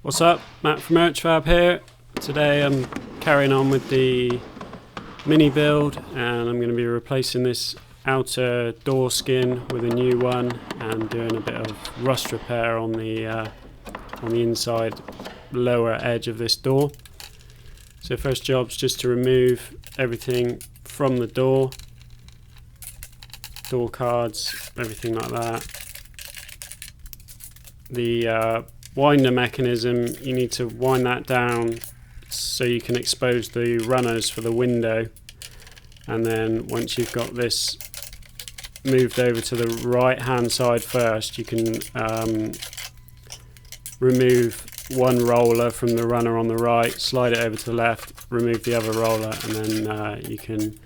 What's up, Matt from Archfab here. Today I'm carrying on with the mini build and I'm going to be replacing this outer door skin with a new one and doing a bit of rust repair on the inside lower edge of this door. So first job's just to remove everything from the door cards, everything like that. The winder mechanism, you need to wind that down so you can expose the runners for the window, and then once you've got this moved over to the right hand side first, you can remove one roller from the runner on the right, slide it over to the left, remove the other roller, and then you can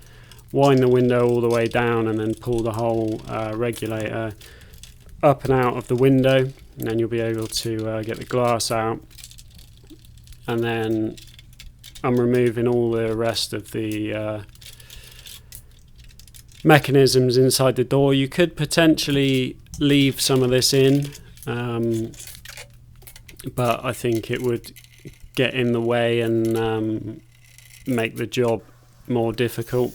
wind the window all the way down and then pull the whole regulator up and out of the window, and then you'll be able to get the glass out. And then I'm removing all the rest of the mechanisms inside the door. You could potentially leave some of this in, but I think it would get in the way and make the job more difficult.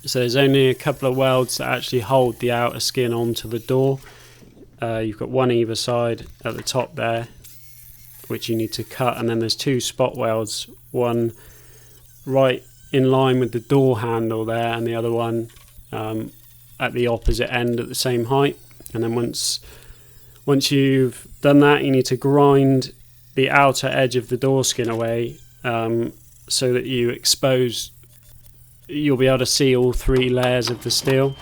So there's only a couple of welds that actually hold the outer skin onto the door. You've got one either side at the top there, which you need to cut, and then there's two spot welds, one right in line with the door handle there and the other one at the opposite end at the same height. And then once you've done that, you need to grind the outer edge of the door skin away so that you'll be able to see all three layers of the steel.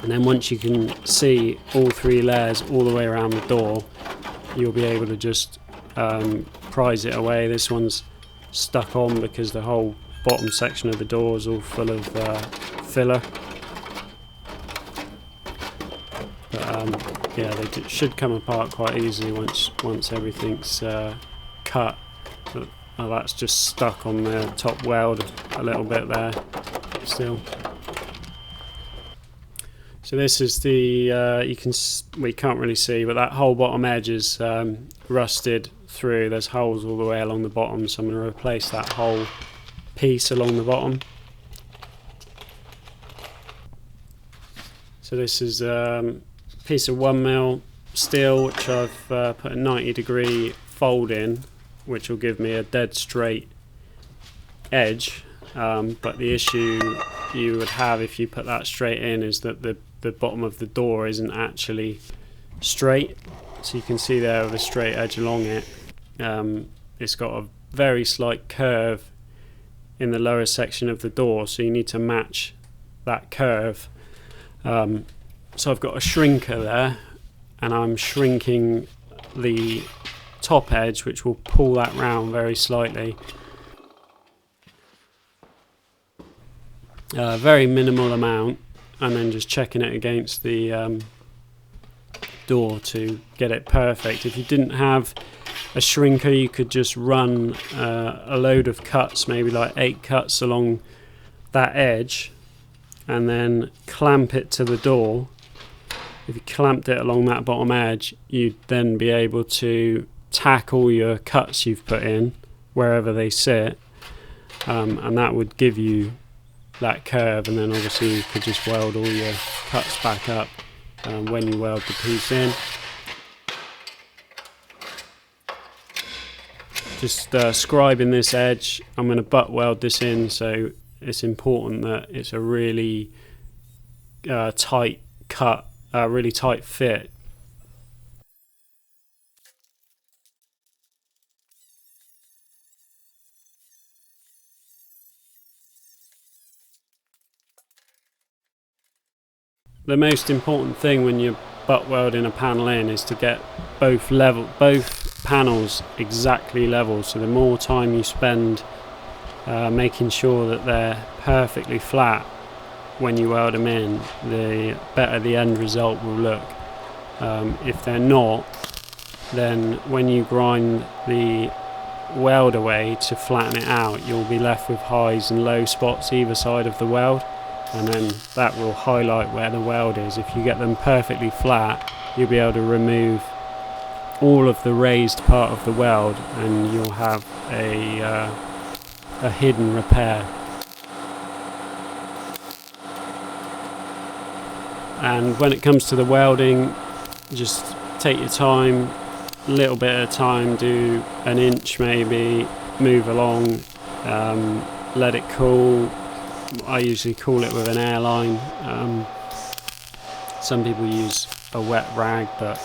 And then once you can see all three layers all the way around the door, you'll be able to just prise it away. This one's stuck on because the whole bottom section of the door is all full of filler. But yeah, they should come apart quite easily once everything's cut. But, that's just stuck on the top weld a little bit there still. So this is the we can't really see, but that whole bottom edge is rusted through. There's holes all the way along the bottom, so I'm going to replace that whole piece along the bottom. So this is a piece of 1mm steel which I've put a 90-degree fold in, which will give me a dead straight edge, but the issue you would have if you put that straight in is that the bottom of the door isn't actually straight. So you can see there with a straight edge along it, it's got a very slight curve in the lower section of the door, so you need to match that curve. So I've got a shrinker there and I'm shrinking the top edge, which will pull that round very slightly. Very minimal amount, and then just checking it against the door to get it perfect. If you didn't have a shrinker, you could just run a load of cuts, maybe like 8 cuts along that edge, and then clamp it to the door. If you clamped it along that bottom edge, you'd then be able to tack all your cuts you've put in wherever they sit, and that would give you that curve, and then obviously you could just weld all your cuts back up when you weld the piece in. Just scribing this edge, I'm going to butt weld this in, so it's important that it's a really tight cut, really tight fit. The most important thing when you're butt welding a panel in is to get both panels exactly level. So the more time you spend making sure that they're perfectly flat when you weld them in, the better the end result will look. If they're not, then when you grind the weld away to flatten it out, you'll be left with highs and low spots either side of the weld. And then that will highlight where the weld is. If you get them perfectly flat, you'll be able to remove all of the raised part of the weld, and you'll have a hidden repair. And when it comes to the welding, just take your time, a little bit at a time, do an inch maybe, move along, let it cool. I usually cool it with an airline. Some people use a wet rag, but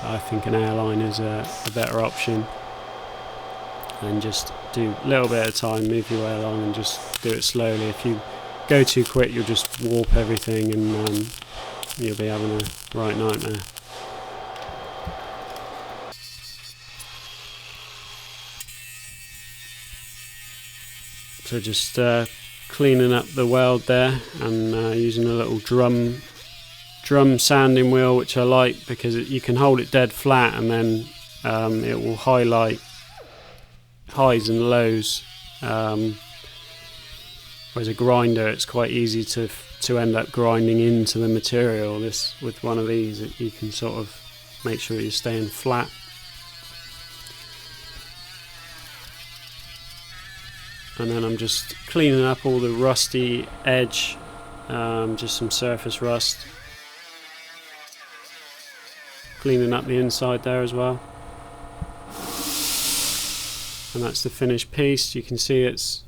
I think an airline is a better option. And just do a little bit at a time, move your way along, and just do it slowly. If you go too quick, you'll just warp everything, and you'll be having a right nightmare. So just cleaning up the weld there, and using a little drum sanding wheel, which I like because you can hold it dead flat, and then it will highlight highs and lows. Whereas a grinder, it's quite easy to end up grinding into the material. With one of these, you can sort of make sure you're staying flat. And then I'm just cleaning up all the rusty edge, just some surface rust. Cleaning up the inside there as well. And that's the finished piece. You can see it's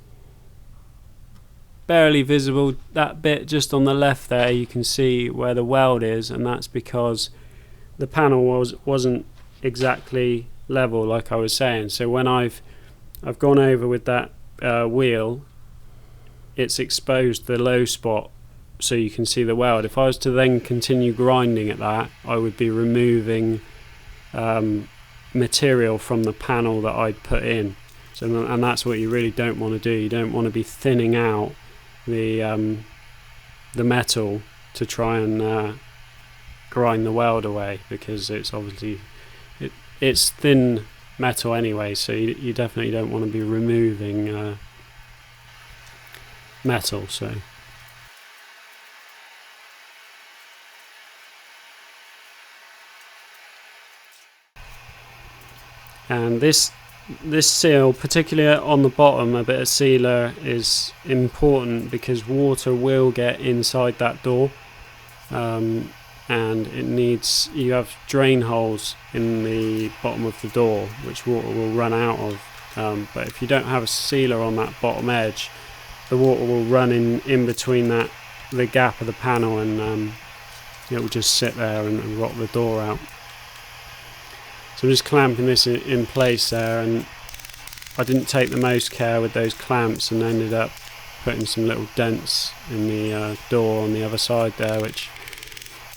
barely visible. That bit just on the left there, you can see where the weld is, and that's because the panel wasn't exactly level, like I was saying. So when I've gone over with that wheel, it's exposed the low spot, so you can see the weld. If I was to then continue grinding at that, I would be removing material from the panel that I'd put in. So, and that's what you really don't want to do. You don't want to be thinning out the metal to try and grind the weld away, because it's obviously it's thin metal anyway, so you definitely don't want to be removing metal. So and this seal, particularly on the bottom, a bit of sealer is important because water will get inside that door, and you have drain holes in the bottom of the door which water will run out of, but if you don't have a sealer on that bottom edge, the water will run in between the gap of the panel, and it will just sit there and rot the door out. So I'm just clamping this in place there, and I didn't take the most care with those clamps and ended up putting some little dents in the door on the other side there, which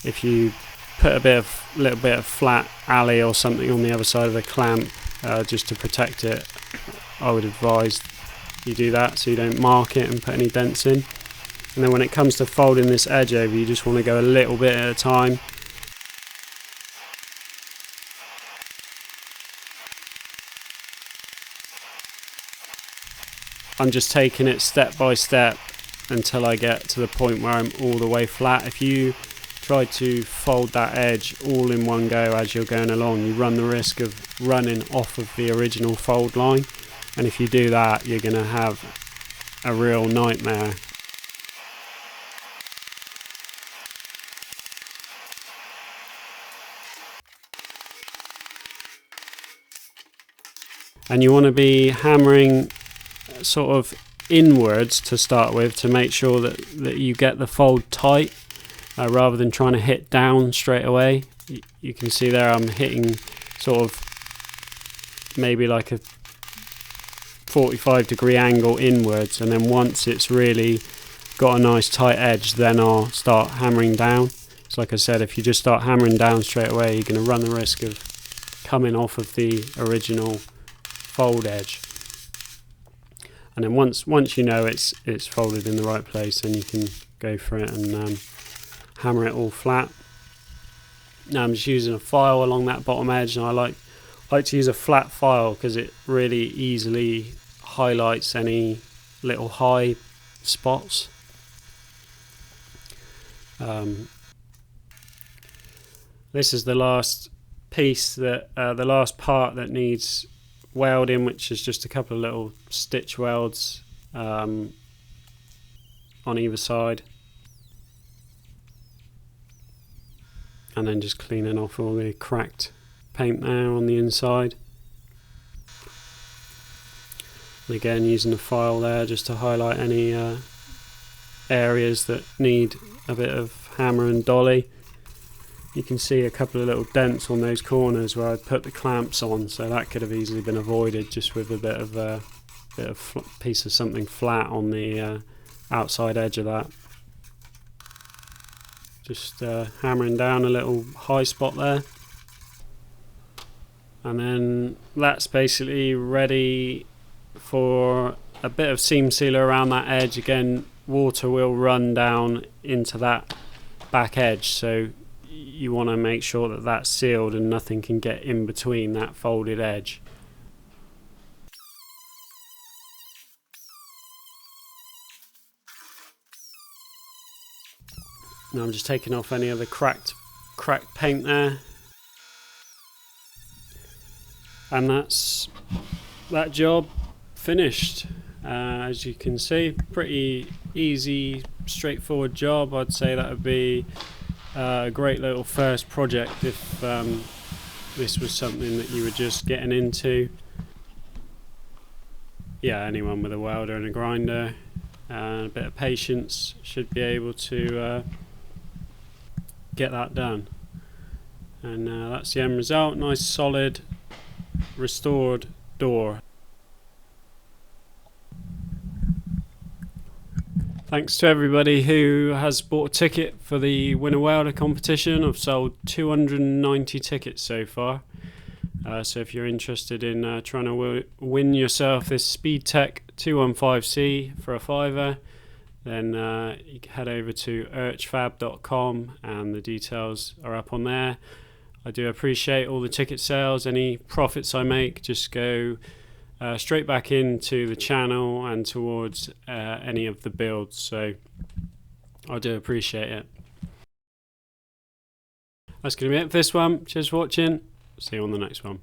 if you put a little bit of flat alley or something on the other side of the clamp just to protect it, I would advise you do that so you don't mark it and put any dents in. And then when it comes to folding this edge over, you just want to go a little bit at a time. I'm just taking it step by step until I get to the point where I'm all the way flat. If you try to fold that edge all in one go as you're going along, you run the risk of running off of the original fold line, and if you do that, you're going to have a real nightmare. And you want to be hammering sort of inwards to start with, to make sure that you get the fold tight, rather than trying to hit down straight away. You can see there I'm hitting sort of maybe like a 45-degree angle inwards, and then once it's really got a nice tight edge, then I'll start hammering down. So like I said, if you just start hammering down straight away, you're going to run the risk of coming off of the original fold edge. And then once you know it's folded in the right place, then you can go for it and hammer it all flat. Now I'm just using a file along that bottom edge, and I like to use a flat file because it really easily highlights any little high spots. This is the last piece that the last part that needs welding, which is just a couple of little stitch welds on either side, and then just cleaning off all the cracked paint there on the inside. And again, using the file there just to highlight any areas that need a bit of hammer and dolly. You can see a couple of little dents on those corners where I put the clamps on, so that could have easily been avoided just with a bit of piece of something flat on the outside edge of that. Just hammering down a little high spot there, and then that's basically ready for a bit of seam sealer around that edge. Again, water will run down into that back edge, so you want to make sure that that's sealed and nothing can get in between that folded edge. Now I'm just taking off any of the cracked paint there, and that's that job finished. As you can see, pretty easy, straightforward job. I'd say that would be a great little first project if this was something that you were just getting into. Yeah, anyone with a welder and a grinder and a bit of patience should be able to get that done. And that's the end result. Nice solid restored door. Thanks to everybody who has bought a ticket for the Winner Welder competition. I've sold 290 tickets so far. So if you're interested in trying to win yourself this Speedtech 215C for a fiver, then you can head over to urchfab.com and the details are up on there. I do appreciate all the ticket sales. Any profits I make just go straight back into the channel and towards any of the builds, so I do appreciate it. That's going to be it for this one. Cheers for watching. See you on the next one.